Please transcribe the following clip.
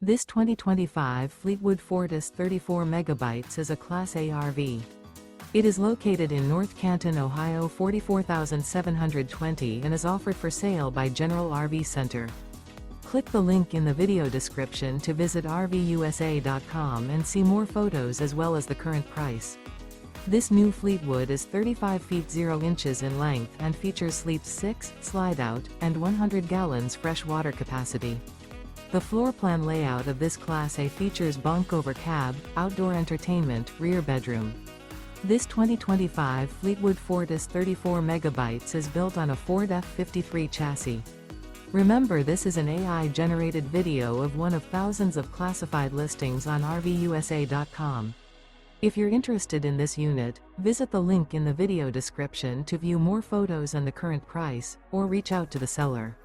This 2025 Fleetwood Fortis 34 megabytes is a Class A RV. It is located in North Canton, Ohio 44720 and is offered for sale by General RV Center. Click the link in the video description to visit RVUSA.com and see more photos as well as the current price. This new Fleetwood is 35 feet 0 inches in length and features sleeps 6, slide-out, and 100 gallons fresh water capacity. The floor plan layout of this Class A features bunk-over cab, outdoor entertainment, rear bedroom. This 2025 Fleetwood Fortis 34 megabytes is built on a Ford F-53 chassis. Remember, this is an AI-generated video of one of thousands of classified listings on RVUSA.com. If you're interested in this unit, visit the link in the video description to view more photos and the current price, or reach out to the seller.